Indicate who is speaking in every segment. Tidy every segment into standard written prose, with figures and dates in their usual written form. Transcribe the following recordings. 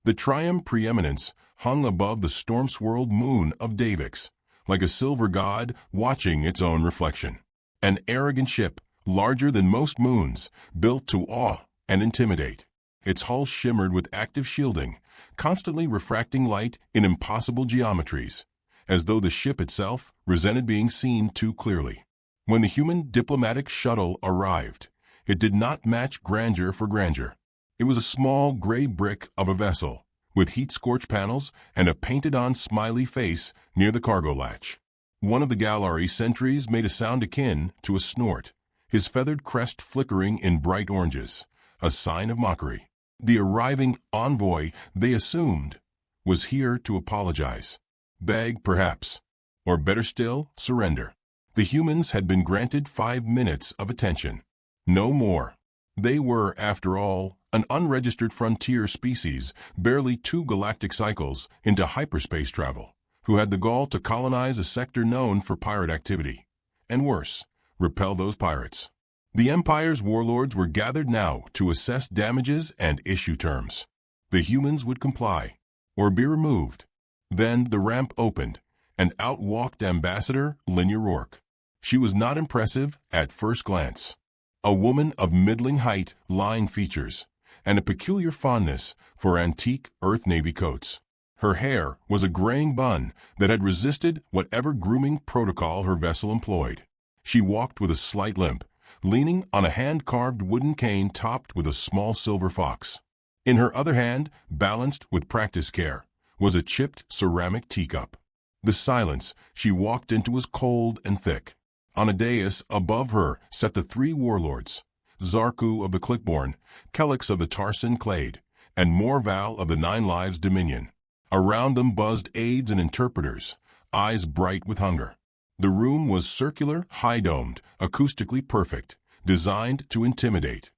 Speaker 1: The Triumph preeminence hung above the storm-swirled moon of Davix, like a silver god watching its own reflection. An arrogant ship, larger than most moons, built to awe and intimidate. Its hull shimmered with active shielding, constantly refracting light in impossible geometries, as though the ship itself resented being seen too clearly. When the human diplomatic shuttle arrived, it did not match grandeur for grandeur. It was a small gray brick of a vessel, with heat-scorched panels and a painted-on smiley face near the cargo latch. One of the Galari sentries made a sound akin to a snort, his feathered crest flickering in bright oranges, a sign of mockery. The arriving envoy, they assumed, was here to apologize. Beg, perhaps. Or better still, surrender. The humans had been granted 5 minutes of attention. No more. They were, after all, an unregistered frontier species, barely 2 galactic cycles into hyperspace travel, who had the gall to colonize a sector known for pirate activity. And worse, repel those pirates. The Empire's warlords were gathered now to assess damages and issue terms. The humans would comply, or be removed. Then the ramp opened, and out walked Ambassador Linya Rourke. She was not impressive at first glance. A woman of middling height, line features, and a peculiar fondness for antique Earth Navy coats. Her hair was a graying bun that had resisted whatever grooming protocol her vessel employed. She walked with a slight limp, leaning on a hand-carved wooden cane topped with a small silver fox. In her other hand, balanced with practiced care, was a chipped ceramic teacup. The silence she walked into was cold and thick. On a dais above her sat the 3 warlords, Zarku of the Clickborn, Kelix of the Tarsan Clade, and Morval of the 9 Lives Dominion. Around them buzzed aides and interpreters, eyes bright with hunger. The room was circular, high-domed, acoustically perfect, designed to intimidate.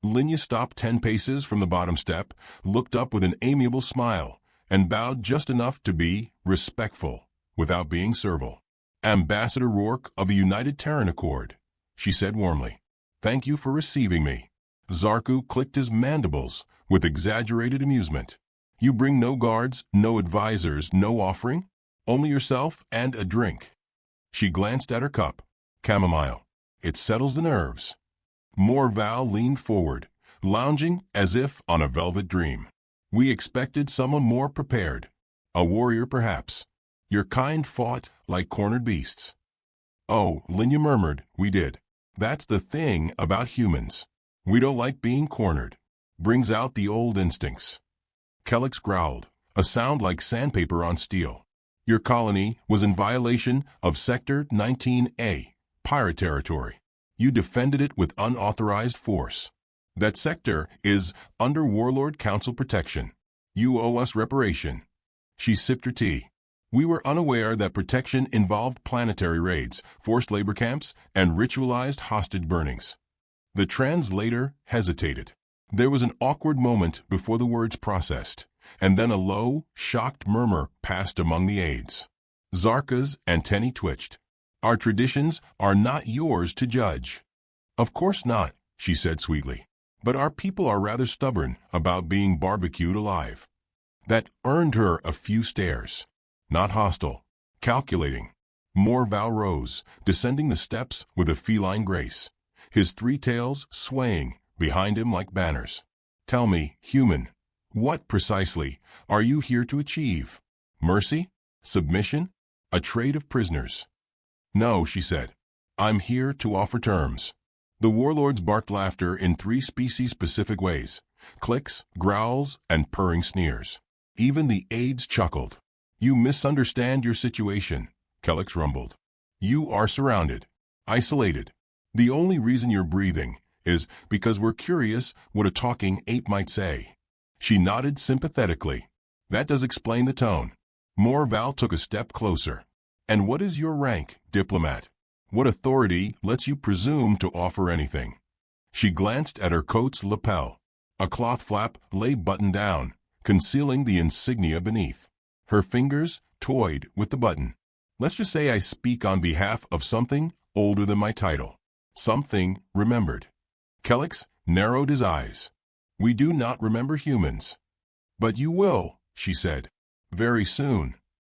Speaker 1: Linya stopped 10 paces from the bottom step, looked up with an amiable smile, and bowed just enough to be respectful, without being servile. Ambassador Rourke of the United Terran Accord, she said warmly. Thank you for receiving me. Zarku clicked his mandibles with exaggerated amusement. You bring no guards, no advisors, no offering? Only yourself and a drink. She glanced at her cup. Chamomile. It settles the nerves. Morval leaned forward, lounging as if on a velvet dream. We expected someone more prepared. A warrior, perhaps. Your kind fought like cornered beasts. Oh, Linya murmured, we did. That's the thing about humans. We don't like being cornered. Brings out the old instincts. Kelix growled, a sound like sandpaper on steel. Your colony was in violation of Sector 19A, pirate territory. You defended it with unauthorized force. That sector is under Warlord Council protection. You owe us reparation. She sipped her tea. We were unaware that protection involved planetary raids, forced labor camps, and ritualized hostage burnings. The translator hesitated. There was an awkward moment before the words processed, and then a low, shocked murmur passed among the aides. Zarka's antennae twitched. Our traditions are not yours to judge. Of course not, she said sweetly. But our people are rather stubborn about being barbecued alive. That earned her a few stares. Not hostile. Calculating. Morval rose, descending the steps with a feline grace, his 3 tails swaying behind him like banners. Tell me, human, what precisely are you here to achieve? Mercy? Submission? A trade of prisoners? No, she said. I'm here to offer terms. The warlords barked laughter in 3 species-specific ways, clicks, growls, and purring sneers. Even the aides chuckled. You misunderstand your situation, Kelix rumbled. You are surrounded, isolated. The only reason you're breathing is because we're curious what a talking ape might say. She nodded sympathetically. That does explain the tone. Morval took a step closer. And what is your rank, diplomat? What authority lets you presume to offer anything? She glanced at her coat's lapel. A cloth flap lay buttoned down, concealing the insignia beneath. Her fingers toyed with the button. Let's just say I speak on behalf of something older than my title. Something remembered. Kelix narrowed his eyes. We do not remember humans. "But you will," she said. "Very soon."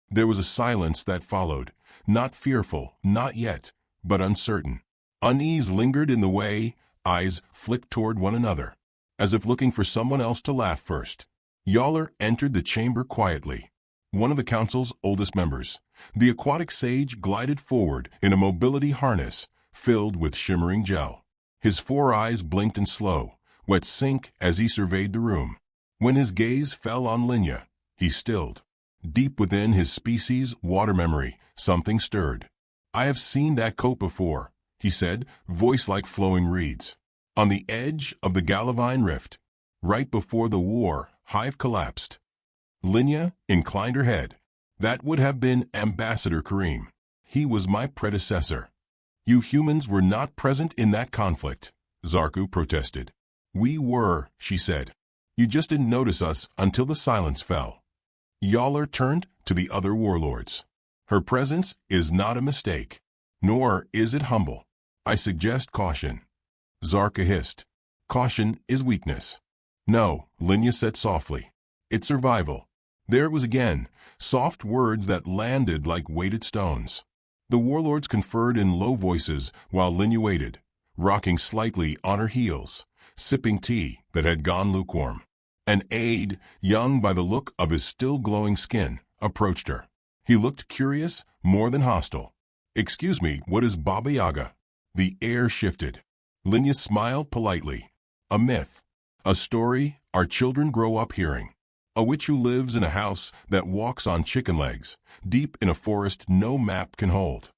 Speaker 1: There was a silence that followed, not fearful, not yet, but uncertain. Unease lingered in the way, eyes flicked toward one another, as if looking for someone else to laugh first. Yowler entered the chamber quietly. One of the council's oldest members, the aquatic sage, glided forward in a mobility harness filled with shimmering gel. His 4 eyes blinked in slow, wet sync as he surveyed the room. When his gaze fell on Linya, he stilled. Deep within his species' water memory, something stirred. "I have seen that coat before," he said, voice like flowing reeds. "On the edge of the Galavine Rift, right before the war, Hive collapsed." Linya inclined her head. "That would have been Ambassador Kareem. He was my predecessor." "You humans were not present in that conflict," Zarku protested. "We were," she said. "You just didn't notice us until the silence fell." Yowler turned to the other warlords. "Her presence is not a mistake, nor is it humble. I suggest caution." Zarka hissed. "Caution is weakness." "No," Linya said softly. "It's survival." There it was again, soft words that landed like weighted stones. The warlords conferred in low voices while Linya waited, rocking slightly on her heels, sipping tea that had gone lukewarm. An aide, young by the look of his still glowing skin, approached her. He looked curious, more than hostile. "Excuse me, what is Baba Yaga?" The air shifted. Linya smiled politely. "A myth. A story our children grow up hearing. A witch who lives in a house that walks on chicken legs, deep in a forest no map can hold."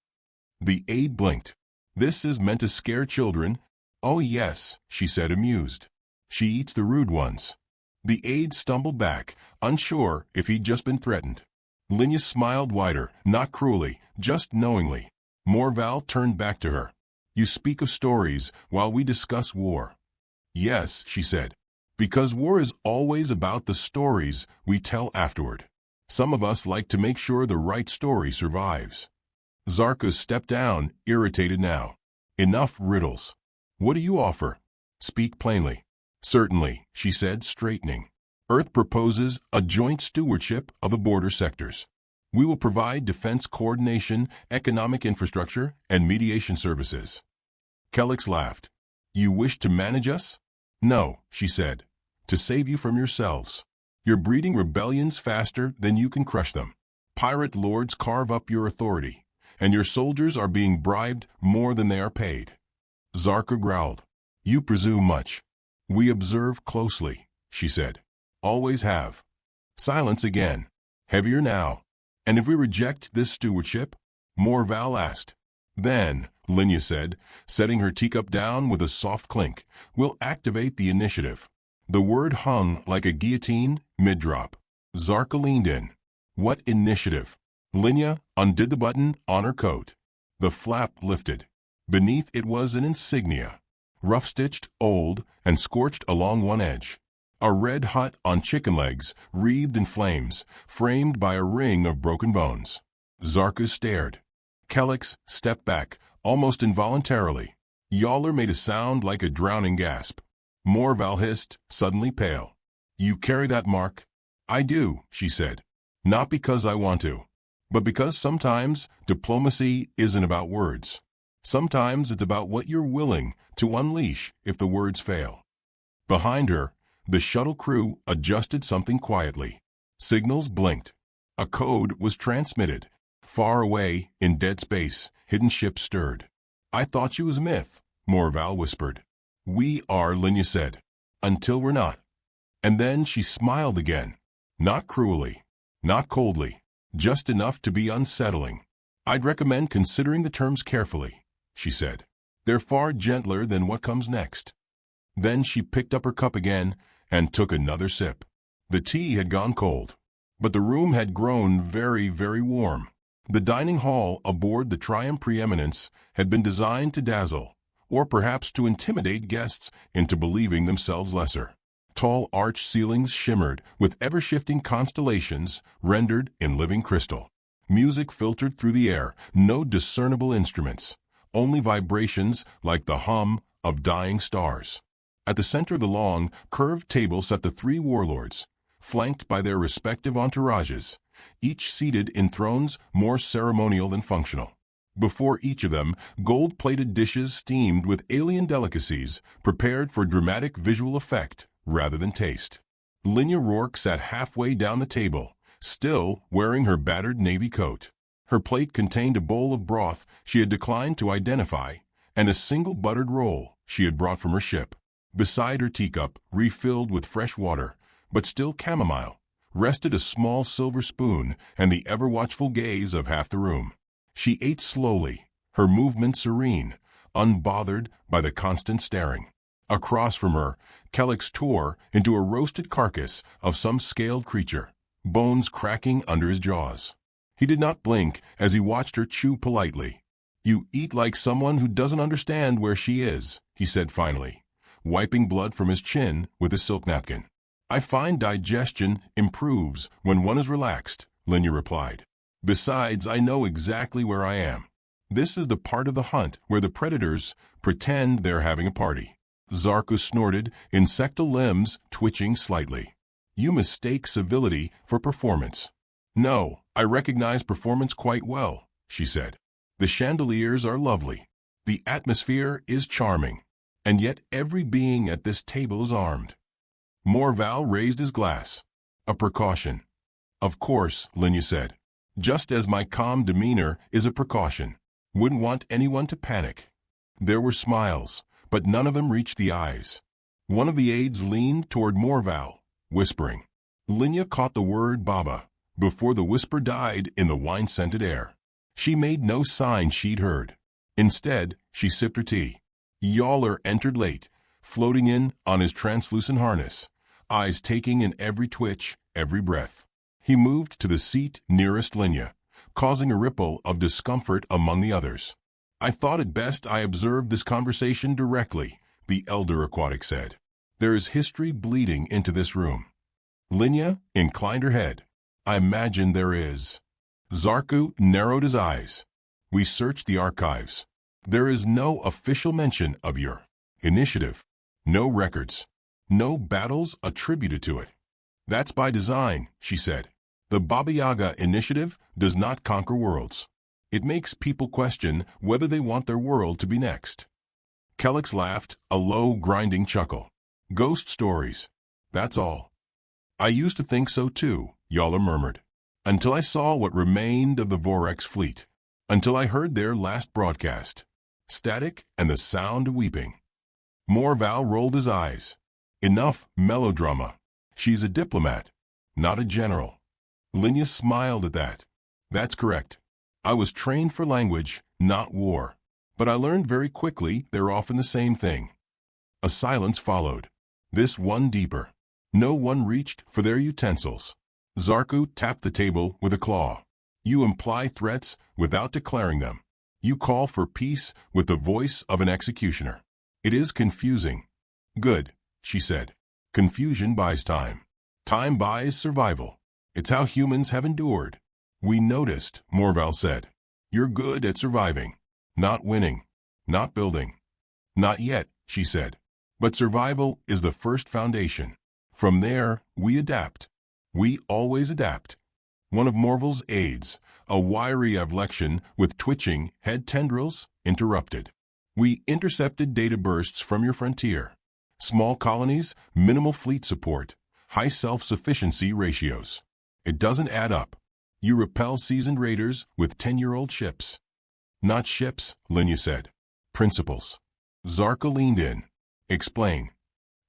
Speaker 1: The aide blinked. "This is meant to scare children?" "Oh yes," she said, amused. "She eats the rude ones." The aide stumbled back, unsure if he'd just been threatened. Linya smiled wider, not cruelly, just knowingly. Morval turned back to her. "You speak of stories while we discuss war." "Yes," she said, "because war is always about the stories we tell afterward. Some of us like to make sure the right story survives." Zarka stepped down, irritated now. "Enough riddles. What do you offer? Speak plainly." "Certainly," she said, straightening. "Earth proposes a joint stewardship of the border sectors. We will provide defense coordination, economic infrastructure, and mediation services." Kellex laughed. "You wish to manage us?" "No," she said. "To save you from yourselves. You're breeding rebellions faster than you can crush them. Pirate lords carve up your authority, and your soldiers are being bribed more than they are paid." Zarka growled. "You presume much." "We observe closely," she said. "Always have." Silence again. Heavier now. "And if we reject this stewardship?" Morval asked. "Then," Linya said, setting her teacup down with a soft clink, "we'll activate the initiative." The word hung like a guillotine mid-drop. Zarka leaned in. "What initiative?" Linya undid the button on her coat. The flap lifted. Beneath it was an insignia, rough-stitched, old, and scorched along one edge. A red hut on chicken legs, wreathed in flames, framed by a ring of broken bones. Zarka stared. Kellex stepped back, almost involuntarily. Yowler made a sound like a drowning gasp. Morval hissed, suddenly pale. "You carry that mark?" "I do," she said. "Not because I want to, but because sometimes diplomacy isn't about words. Sometimes it's about what you're willing to unleash if the words fail." Behind her, the shuttle crew adjusted something quietly. Signals blinked. A code was transmitted. Far away, in dead space, hidden ships stirred. "I thought you was a myth," Morval whispered. "We are," Linya said. "Until we're not." And then she smiled again. Not cruelly, not coldly, just enough to be unsettling. "I'd recommend considering the terms carefully," she said. "They're far gentler than what comes next." Then she picked up her cup again and took another sip. The tea had gone cold, but the room had grown very, very warm. The dining hall aboard the Triumph Preeminence had been designed to dazzle, or perhaps to intimidate guests into believing themselves lesser. Tall arched ceilings shimmered with ever-shifting constellations rendered in living crystal. Music filtered through the air, no discernible instruments, only vibrations like the hum of dying stars. At the center of the long, curved table sat the 3 warlords, flanked by their respective entourages, each seated in thrones more ceremonial than functional. Before each of them, gold-plated dishes steamed with alien delicacies, prepared for dramatic visual effect rather than taste. Linya Rourke sat halfway down the table, still wearing her battered navy coat. Her plate contained a bowl of broth she had declined to identify, and a single buttered roll she had brought from her ship. Beside her teacup, refilled with fresh water, but still chamomile, rested a small silver spoon and the ever-watchful gaze of half the room. She ate slowly, her movements serene, unbothered by the constant staring. Across from her, Kellex tore into a roasted carcass of some scaled creature, bones cracking under his jaws. He did not blink as he watched her chew politely. "You eat like someone who doesn't understand where she is," he said finally, wiping blood from his chin with a silk napkin. "I find digestion improves when one is relaxed," Linya replied. "Besides, I know exactly where I am. This is the part of the hunt where the predators pretend they're having a party." Zarku snorted, insectal limbs twitching slightly. "You mistake civility for performance." "No, I recognize performance quite well," she said. "The chandeliers are lovely. The atmosphere is charming. And yet every being at this table is armed." Morval raised his glass. "A precaution." "Of course," Linya said. "Just as my calm demeanor is a precaution. Wouldn't want anyone to panic." There were smiles, but none of them reached the eyes. One of the aides leaned toward Morval, whispering. Linya caught the word Baba before the whisper died in the wine-scented air. She made no sign she'd heard. Instead, she sipped her tea. Yawler entered late, floating in on his translucent harness, eyes taking in every twitch, every breath. He moved to the seat nearest Linya, causing a ripple of discomfort among the others. "I thought it best I observed this conversation directly," the elder aquatic said. "There is history bleeding into this room." Linya inclined her head. "I imagine there is." Zarku narrowed his eyes. "We searched the archives. There is no official mention of your initiative. No records. No battles attributed to it." "That's by design," she said. "The Baba Yaga initiative does not conquer worlds. It makes people question whether they want their world to be next." Kellex laughed, a low, grinding chuckle. "Ghost stories. That's all." "I used to think so too," Yawler murmured. "Until I saw what remained of the Vorex fleet. Until I heard their last broadcast. Static and the sound of weeping." Morval rolled his eyes. "Enough melodrama. She's a diplomat, not a general." Linya smiled at that. "That's correct. I was trained for language, not war. But I learned very quickly they're often the same thing." A silence followed. This one deeper. No one reached for their utensils. Zarku tapped the table with a claw. "You imply threats without declaring them. You call for peace with the voice of an executioner. It is confusing." "Good," she said. "Confusion buys time. Time buys survival. It's how humans have endured." "We noticed," Morval said. "You're good at surviving. Not winning. Not building." "Not yet," she said. "But survival is the first foundation. From there, we adapt. We always adapt." One of Morval's aides, a wiry Avlexian with twitching head tendrils, interrupted. "We intercepted data bursts from your frontier. Small colonies, minimal fleet support, high self-sufficiency ratios. It doesn't add up. You repel seasoned raiders with 10-year-old ships." "Not ships," Linya said. "Principles." Zarka leaned in. "Explain."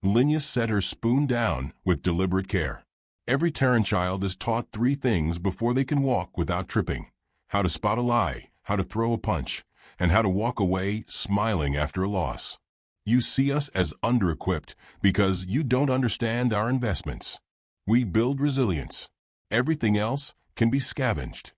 Speaker 1: Linya set her spoon down with deliberate care. Every Terran child is taught 3 things before they can walk without tripping: how to spot a lie, how to throw a punch, and how to walk away smiling after a loss. You see us as under-equipped because you don't understand our investments. We build resilience. Everything else can be scavenged."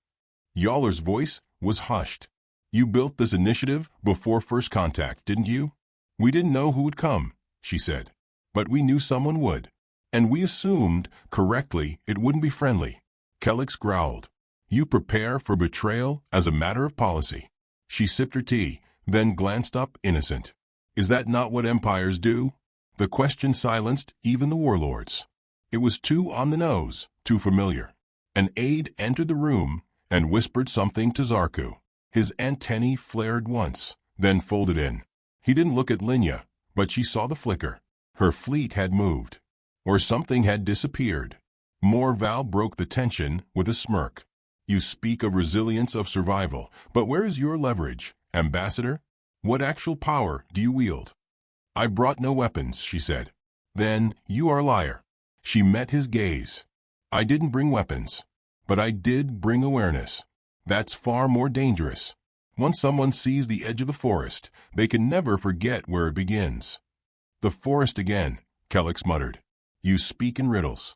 Speaker 1: Yawler's voice was hushed. "You built this initiative before first contact, didn't you?" "We didn't know who would come," she said. "But we knew someone would. And we assumed, correctly, it wouldn't be friendly." Kellex growled. "You prepare for betrayal as a matter of policy." She sipped her tea, then glanced up innocent. "Is that not what empires do?" The question silenced even the warlords. It was too on the nose, too familiar. An aide entered the room and whispered something to Zarku. His antennae flared once, then folded in. He didn't look at Linya, but she saw the flicker. Her fleet had moved. Or something had disappeared. Morval broke the tension with a smirk. You speak of resilience of survival, but where is your leverage, Ambassador? What actual power do you wield? I brought no weapons, she said. Then you are a liar. She met his gaze. I didn't bring weapons, but I did bring awareness. That's far more dangerous. Once someone sees the edge of the forest, they can never forget where it begins. The forest again, Kellex muttered. You speak in riddles.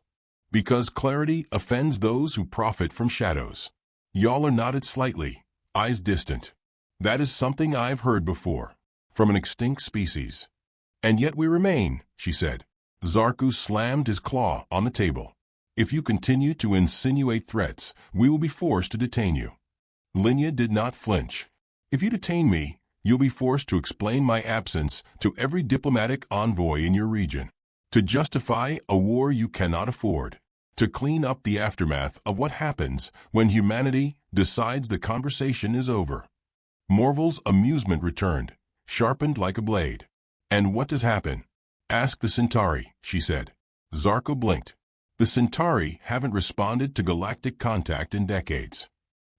Speaker 1: Because clarity offends those who profit from shadows. Yaller nodded slightly, eyes distant. That is something I've heard before, from an extinct species. And yet we remain, she said. Zarku slammed his claw on the table. If you continue to insinuate threats, we will be forced to detain you. Linya did not flinch. If you detain me, you'll be forced to explain my absence to every diplomatic envoy in your region. To justify a war you cannot afford. To clean up the aftermath of what happens when humanity decides the conversation is over. Morval's amusement returned, sharpened like a blade. And what does happen? Ask the Centauri, she said. Zarko blinked. The Centauri haven't responded to galactic contact in decades.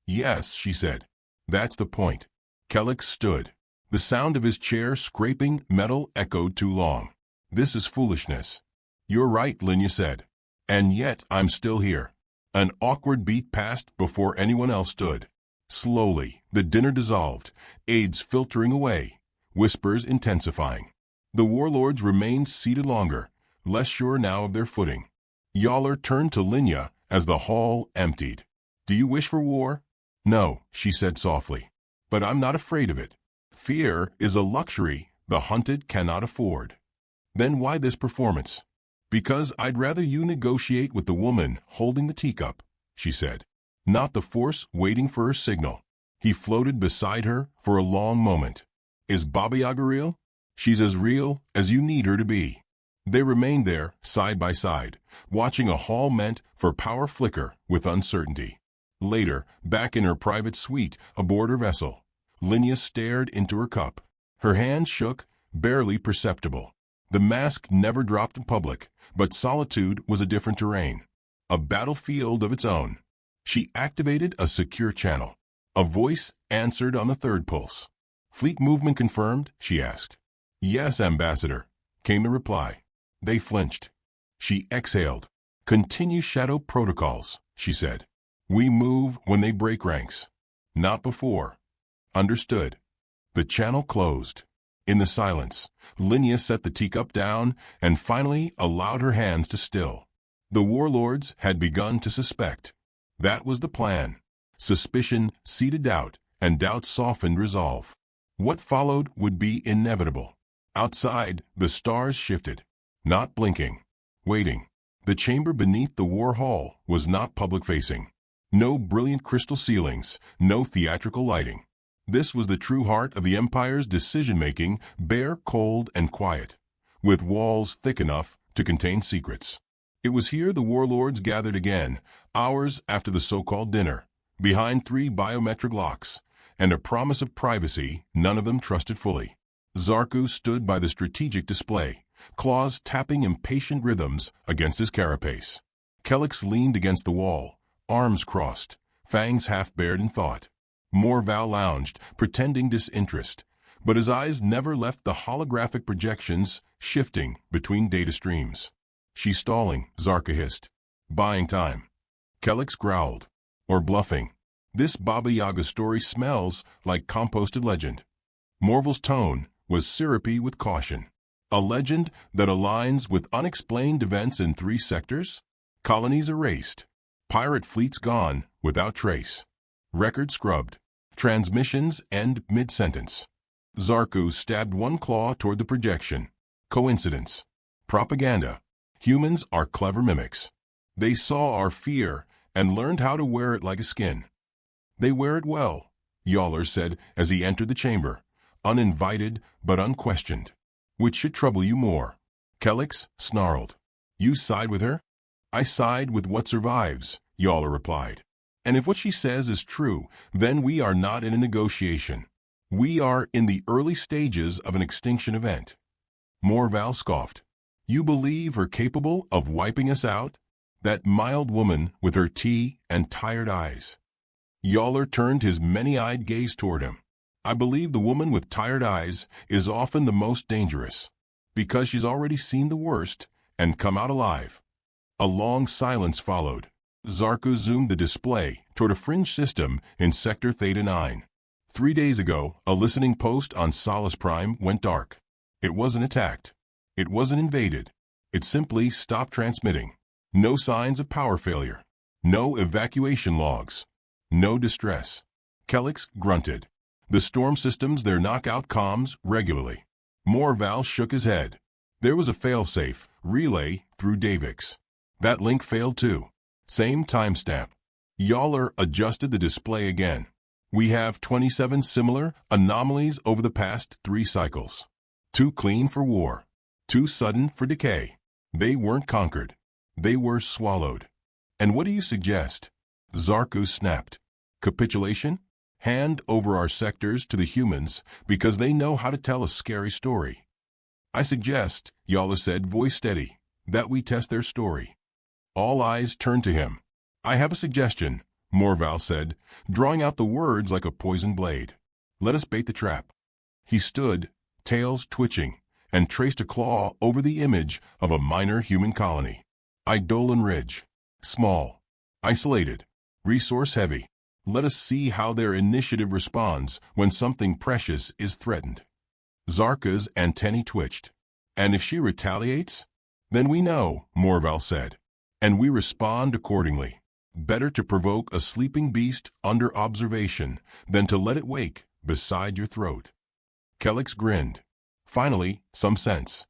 Speaker 1: Yes, she said. That's the point. Kellex stood. The sound of his chair scraping metal echoed too long. This is foolishness. You're right, Linya said. And yet I'm still here. An awkward beat passed before anyone else stood. Slowly, the dinner dissolved, aides filtering away, whispers intensifying. The warlords remained seated longer, less sure now of their footing. Yaller turned to Linya as the hall emptied. Do you wish for war? No, she said softly. But I'm not afraid of it. Fear is a luxury the hunted cannot afford. Then why this performance? Because I'd rather you negotiate with the woman holding the teacup, she said. Not the force waiting for her signal. He floated beside her for a long moment. Is Baba Yaga real? She's as real as you need her to be. They remained there, side by side, watching a hall meant for power flicker with uncertainty. Later, back in her private suite aboard her vessel, Linya stared into her cup. Her hand shook, barely perceptible. The mask never dropped in public, but solitude was a different terrain. A battlefield of its own. She activated a secure channel. A voice answered on the third pulse. Fleet movement confirmed, she asked. Yes, Ambassador, came the reply. They flinched. She exhaled. Continue shadow protocols, she said. We move when they break ranks. Not before. Understood. The channel closed. In the silence, Linya set the teacup down and finally allowed her hands to still. The warlords had begun to suspect. That was the plan. Suspicion seeded doubt, and doubt softened resolve. What followed would be inevitable. Outside, the stars shifted. Not blinking. Waiting. The chamber beneath the war hall was not public-facing. No brilliant crystal ceilings, no theatrical lighting. This was the true heart of the Empire's decision-making, bare, cold, and quiet, with walls thick enough to contain secrets. It was here the warlords gathered again, hours after the so-called dinner, behind 3 biometric locks, and a promise of privacy none of them trusted fully. Zarku stood by the strategic display, claws tapping impatient rhythms against his carapace. Kellex leaned against the wall, arms crossed, fangs half-bared in thought. Morval lounged, pretending disinterest, but his eyes never left the holographic projections shifting between data streams. She's stalling, Zarka hissed. Buying time. Kellex growled. Or bluffing. This Baba Yaga story smells like composted legend. Morval's tone was syrupy with caution. A legend that aligns with unexplained events in 3 sectors? Colonies erased. Pirate fleets gone without trace. Record scrubbed. Transmissions end mid-sentence. Zarku stabbed one claw toward the projection. Coincidence. Propaganda. Humans are clever mimics. They saw our fear and learned how to wear it like a skin. They wear it well, Yaller said as he entered the chamber, uninvited but unquestioned. Which should trouble you more? Kellex snarled. You side with her? I side with what survives, Yaga replied. And if what she says is true, then we are not in a negotiation. We are in the early stages of an extinction event. Morval scoffed. You believe her capable of wiping us out? That mild woman with her tea and tired eyes. Yaga turned his many-eyed gaze toward him. I believe the woman with tired eyes is often the most dangerous, because she's already seen the worst and come out alive. A long silence followed. Zarku zoomed the display toward a fringe system in Sector Theta 9. 3 days ago, a listening post on Solace Prime went dark. It wasn't attacked. It wasn't invaded. It simply stopped transmitting. No signs of power failure. No evacuation logs. No distress. Kelix grunted. The storm systems there knock out comms regularly. Morval shook his head. There was a failsafe relay through Davix. That link failed too. Same timestamp. Yaga adjusted the display again. We have 27 similar anomalies over the past 3 cycles. Too clean for war. Too sudden for decay. They weren't conquered. They were swallowed. And what do you suggest? Zarku snapped. Capitulation? Hand over our sectors to the humans because they know how to tell a scary story. I suggest, Yaga said, voice steady, that we test their story. All eyes turned to him. I have a suggestion, Morval said, drawing out the words like a poisoned blade. Let us bait the trap. He stood, tails twitching, and traced a claw over the image of a minor human colony. Eidolon Ridge. Small. Isolated. Resource-heavy. Let us see how their initiative responds when something precious is threatened. Zarka's antennae twitched. And if she retaliates? Then we know, Morval said. And we respond accordingly. Better to provoke a sleeping beast under observation than to let it wake beside your throat. Kelix grinned. Finally, some sense.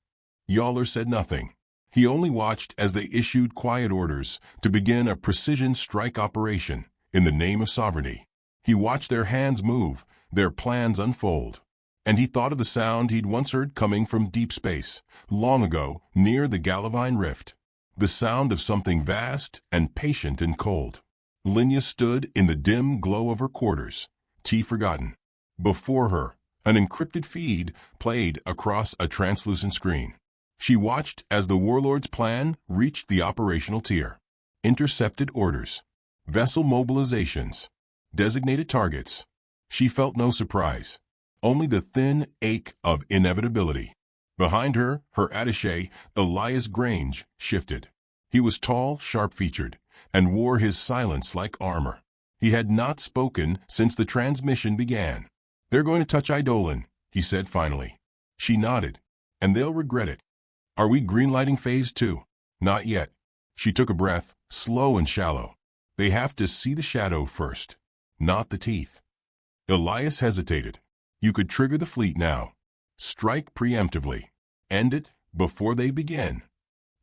Speaker 1: Yaga said nothing. He only watched as they issued quiet orders to begin a precision strike operation in the name of sovereignty. He watched their hands move, their plans unfold. And he thought of the sound he'd once heard coming from deep space, long ago, near the Galavine Rift. The sound of something vast and patient and cold. Linya stood in the dim glow of her quarters, tea forgotten. Before her, an encrypted feed played across a translucent screen. She watched as the Warlords' plan reached the operational tier. Intercepted orders. Vessel mobilizations. Designated targets. She felt no surprise. Only the thin ache of inevitability. Behind her, her attaché, Elias Grange, shifted. He was tall, sharp-featured, and wore his silence like armor. He had not spoken since the transmission began. They're going to touch Eidolon, he said finally. She nodded. And they'll regret it. Are we greenlighting phase 2? Not yet. She took a breath, slow and shallow. They have to see the shadow first, not the teeth. Elias hesitated. You could trigger the fleet now. Strike preemptively. End it before they begin.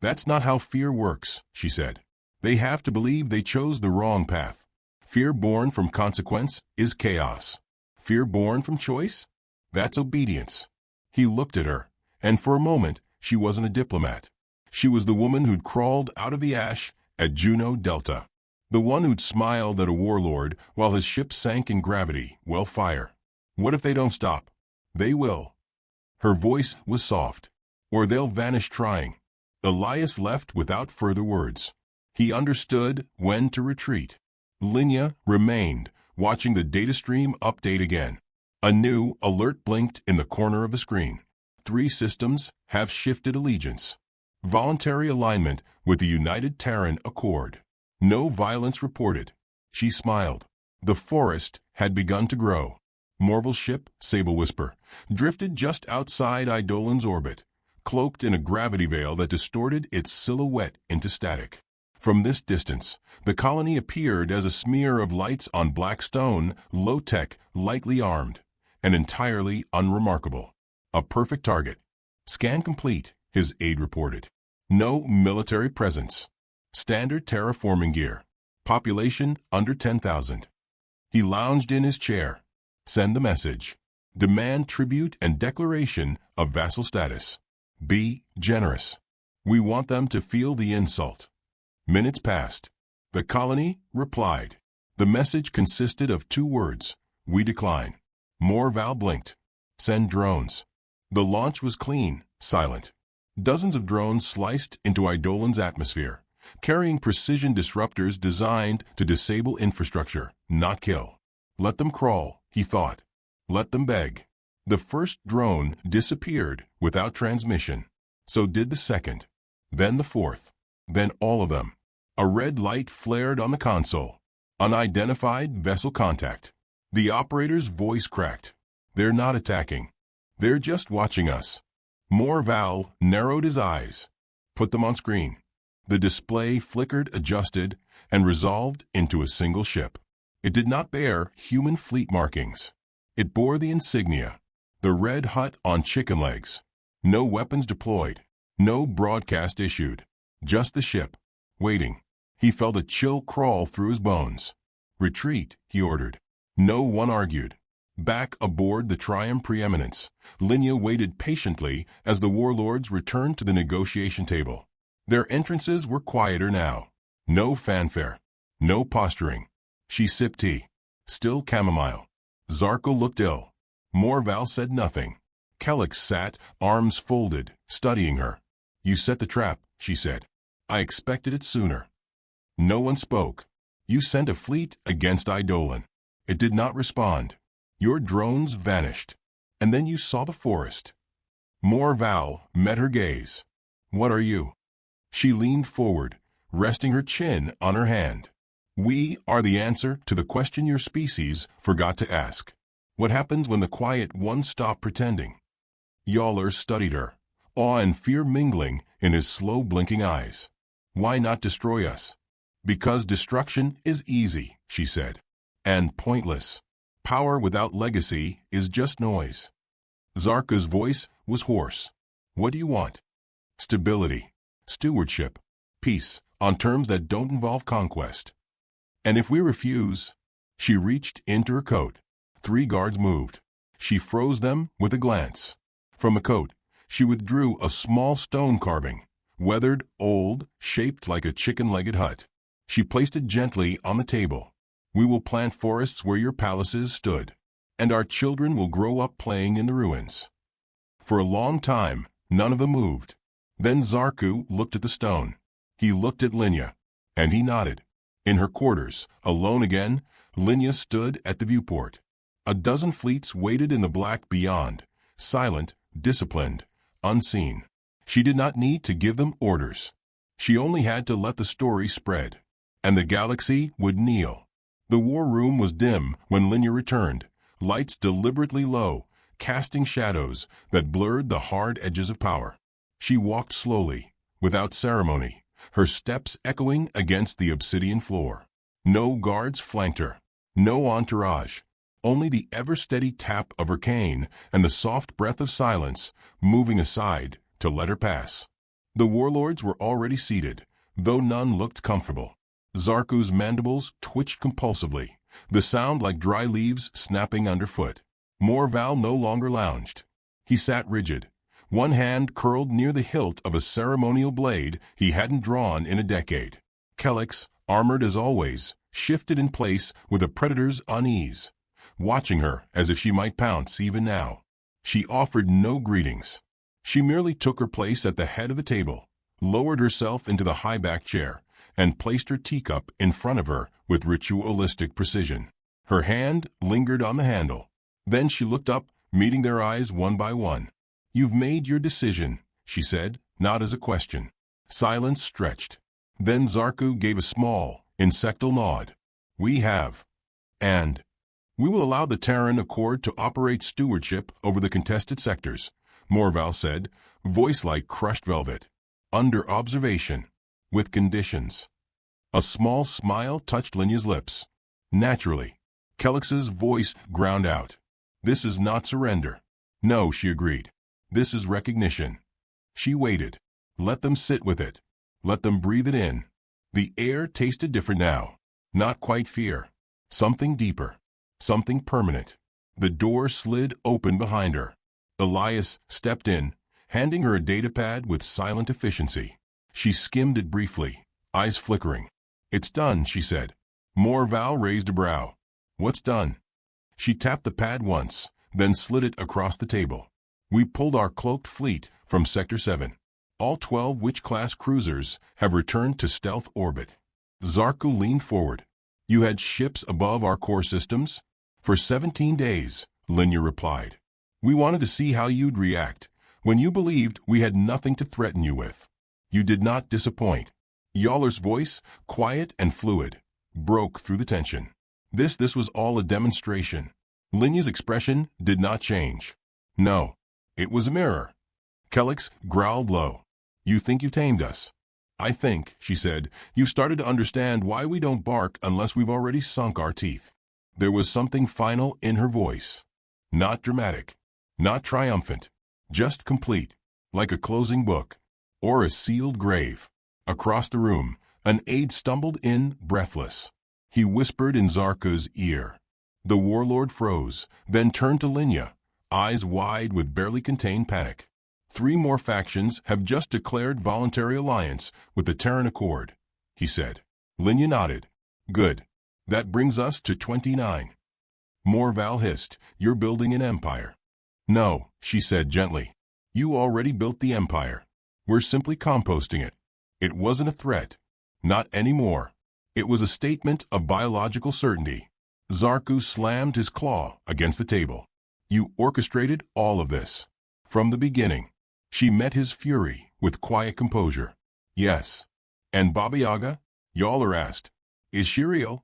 Speaker 1: That's not how fear works, she said. They have to believe they chose the wrong path. Fear born from consequence is chaos. Fear born from choice? That's obedience. He looked at her, and for a moment, she wasn't a diplomat. She was the woman who'd crawled out of the ash at Juno Delta. The one who'd smiled at a warlord while his ship sank in gravity. Well, fire. What if they don't stop? They will. Her voice was soft. Or they'll vanish trying. Elias left without further words. He understood when to retreat. Linya remained, watching the data stream update again. A new alert blinked in the corner of the screen. 3 systems have shifted allegiance. Voluntary alignment with the United Terran Accord. No violence reported. She smiled. The forest had begun to grow. Morval's ship, Sable Whisper, drifted just outside Eidolon's orbit, cloaked in a gravity veil that distorted its silhouette into static. From this distance, the colony appeared as a smear of lights on black stone, low-tech, lightly armed, and entirely unremarkable. A perfect target. Scan complete, his aide reported. No military presence. Standard terraforming gear. Population under 10,000. He lounged in his chair. Send the message. Demand tribute and declaration of vassal status. Be generous. We want them to feel the insult. Minutes passed. The colony replied. The message consisted of 2 words: "We decline." Morval blinked. "Send drones." The launch was clean, silent. Dozens of drones sliced into Eidolon's atmosphere, carrying precision disruptors designed to disable infrastructure, not kill. Let them crawl, he thought. Let them beg. The first drone disappeared without transmission. So did the second. Then the fourth. Then all of them. A red light flared on the console. Unidentified vessel contact. The operator's voice cracked. "They're not attacking. They're just watching us." Morval narrowed his eyes. "Put them on screen." The display flickered, adjusted, and resolved into a single ship. It did not bear human fleet markings. It bore the Insignia, the red hut on chicken legs. No weapons deployed. No broadcast issued. Just the ship, waiting. He felt a chill crawl through his bones. "Retreat," he ordered. No one argued. Back aboard the Triumph Preeminence, Linya waited patiently as the Warlords returned to the negotiation table. Their entrances were quieter now. No fanfare. No posturing. She sipped tea. Still chamomile. Zarko looked ill. Morval said nothing. Kellex sat, arms folded, studying her. "You set the trap," she said. "I expected it sooner." No one spoke. "You sent a fleet against Eidolon. It did not respond. Your drones vanished. And then you saw the forest." Morval met her gaze. "What are you?" She leaned forward, resting her chin on her hand. "We are the answer to the question your species forgot to ask. What happens when the quiet ones stop pretending?" Yawler studied her, awe and fear mingling in his slow blinking eyes. "Why not destroy us?" "Because destruction is easy," she said, "and pointless. Power without legacy is just noise." Zarka's voice was hoarse. "What do you want?" "Stability, stewardship, peace, on terms that don't involve conquest." "And if we refuse?" She reached into her coat. 3 guards moved. She froze them with a glance. From the coat, she withdrew a small stone carving, weathered, old, shaped like a chicken-legged hut. She placed it gently on the table. "We will plant forests where your palaces stood, and our children will grow up playing in the ruins." For a long time, none of them moved. Then Zarku looked at the stone. He looked at Linya, and he nodded. In her quarters, alone again, Linya stood at the viewport. A dozen fleets waited in the black beyond, silent, disciplined, unseen. She did not need to give them orders. She only had to let the story spread, and the galaxy would kneel. The war room was dim when Linya returned, lights deliberately low, casting shadows that blurred the hard edges of power. She walked slowly, without ceremony, her steps echoing against the obsidian floor. No guards flanked her, no entourage, only the ever-steady tap of her cane and the soft breath of silence moving aside to let her pass. The Warlords were already seated, though none looked comfortable. Zarku's mandibles twitched compulsively, the sound like dry leaves snapping underfoot. Morval no longer lounged. He sat rigid, one hand curled near the hilt of a ceremonial blade he hadn't drawn in a decade. Kellex, armored as always, shifted in place with a predator's unease, watching her as if she might pounce even now. She offered no greetings. She merely took her place at the head of the table, lowered herself into the high-backed chair, and placed her teacup in front of her with ritualistic precision. Her hand lingered on the handle. Then she looked up, meeting their eyes one by one. "You've made your decision," she said, not as a question. Silence stretched. Then Zarku gave a small, insectal nod. "We have. And we will allow the Terran Accord to operate stewardship over the contested sectors," Morval said, voice like crushed velvet. "Under observation. With conditions." A small smile touched Linya's lips. Naturally. Kellex's voice ground out. "This is not surrender." "No," she agreed. "This is recognition." She waited. Let them sit with it. Let them breathe it in. The air tasted different now. Not quite fear. Something deeper. Something permanent. The door slid open behind her. Elias stepped in, handing her a datapad with silent efficiency. She skimmed it briefly, eyes flickering. It's done, she said. Morval raised a brow. What's done? She tapped the pad once, then slid it across the table. We pulled our cloaked fleet from Sector 7. All 12 Witch-class cruisers have returned to stealth orbit. Zarku leaned forward. You had ships above our core systems? For 17 days, Linya replied. We wanted to see how you'd react when you believed we had nothing to threaten you with. You did not disappoint. Yawler's voice, quiet and fluid, broke through the tension. This was all a demonstration. Linya's expression did not change. No, it was a mirror. Kelix growled low. You think you tamed us? I think, she said, you started to understand why we don't bark unless we've already sunk our teeth. There was something final in her voice. Not dramatic, not triumphant, just complete, like a closing book, or a sealed grave. Across the room, an aide stumbled in, breathless. He whispered in Zarku's ear. The warlord froze, then turned to Linya, eyes wide with barely contained panic. 3 more factions have just declared voluntary alliance with the Terran Accord, he said. Linya nodded. Good. That brings us to 29. Morval hissed, you're building an empire. No, she said gently. You already built the empire. We're simply composting it. It wasn't a threat. Not anymore. It was a statement of biological certainty. Zarku slammed his claw against the table. You orchestrated all of this. From the beginning. She met his fury with quiet composure. Yes. And Baba Yaga? Yawler asked. Is she real?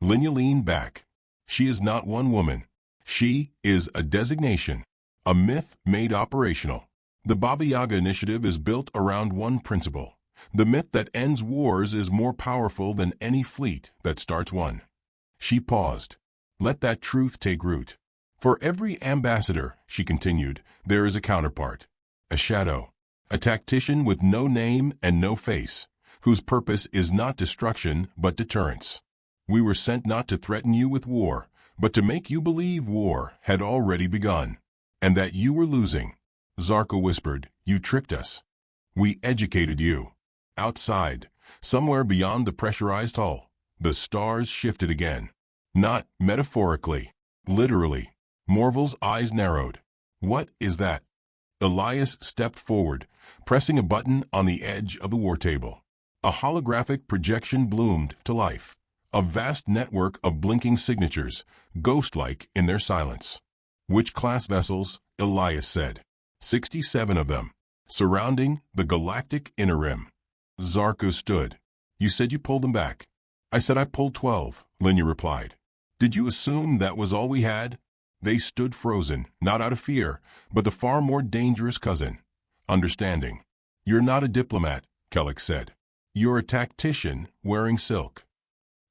Speaker 1: Linya leaned back. She is not one woman. She is a designation. A myth made operational. The Baba Yaga initiative is built around one principle. The myth that ends wars is more powerful than any fleet that starts one. She paused. Let that truth take root. For every ambassador, she continued, there is a counterpart. A shadow. A tactician with no name and no face, whose purpose is not destruction but deterrence. We were sent not to threaten you with war, but to make you believe war had already begun, and that you were losing. Zarku whispered, you tricked us. We educated you. Outside, somewhere beyond the pressurized hull, the stars shifted again. Not metaphorically, literally. Morval's eyes narrowed. What is that? Elias stepped forward, pressing a button on the edge of the war table. A holographic projection bloomed to life. A vast network of blinking signatures, ghost-like in their silence. Which class vessels? Elias said. 67 of them, surrounding the Galactic inner rim. Zarku stood. You said you pulled them back. I said I pulled 12, Linya replied. Did you assume that was all we had? They stood frozen, not out of fear, but the far more dangerous cousin. Understanding. You're not a diplomat, Kelix said. You're a tactician wearing silk.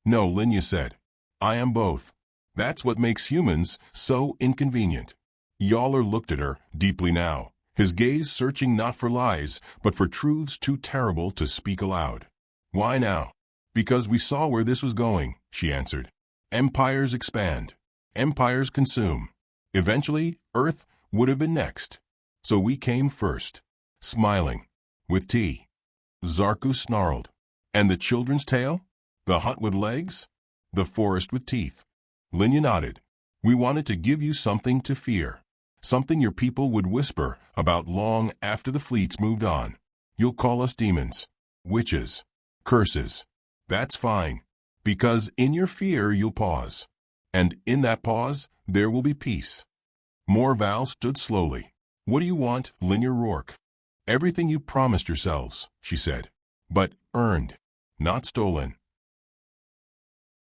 Speaker 1: No, Linya said. I am both. That's what makes humans so inconvenient. Yawler looked at her deeply now, his gaze searching not for lies, but for truths too terrible to speak aloud. Why now? Because we saw where this was going, she answered. Empires expand. Empires consume. Eventually, Earth would have been next. So we came first. Smiling. With tea. Zarku snarled. And the children's tale? The hut with legs? The forest with teeth. Linya nodded. We wanted to give you something to fear. Something your people would whisper about long after the fleets moved on. You'll call us demons. Witches. Curses. That's fine. Because in your fear you'll pause. And in that pause, there will be peace. Morval stood slowly. What do you want, Linya Rourke? Everything you promised yourselves, she said. But earned, not stolen.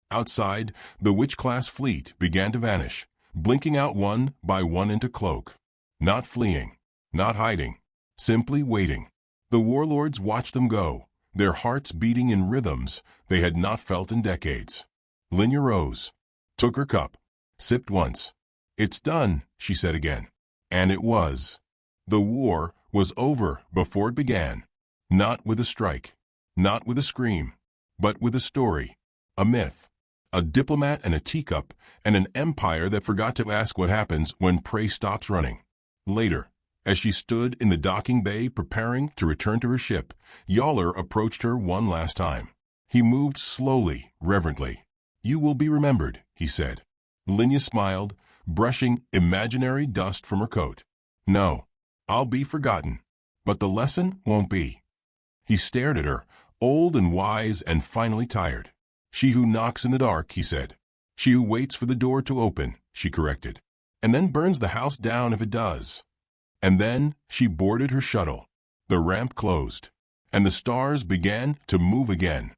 Speaker 1: Outside, the witch-class fleet began to vanish, blinking out one by one into cloak. Not fleeing, not hiding, simply waiting. The warlords watched them go, their hearts beating in rhythms they had not felt in decades. Linya rose, took her cup, sipped once. It's done, she said again. And it was. The war was over before it began. Not with a strike, not with a scream, but with a story, a myth, a diplomat and a teacup, and an empire that forgot to ask what happens when prey stops running. Later, As she stood in the docking bay preparing to return to her ship, Yowler approached her one last time. He moved slowly, reverently. "You will be remembered," he said. Linya smiled, brushing imaginary dust from her coat. "No, I'll be forgotten, but the lesson won't be." He stared at her, old and wise and finally tired. "She who knocks in the dark," he said. "She who waits for the door to open," she corrected, "and then burns the house down if it does." And then she boarded her shuttle. The ramp closed, and the stars began to move again.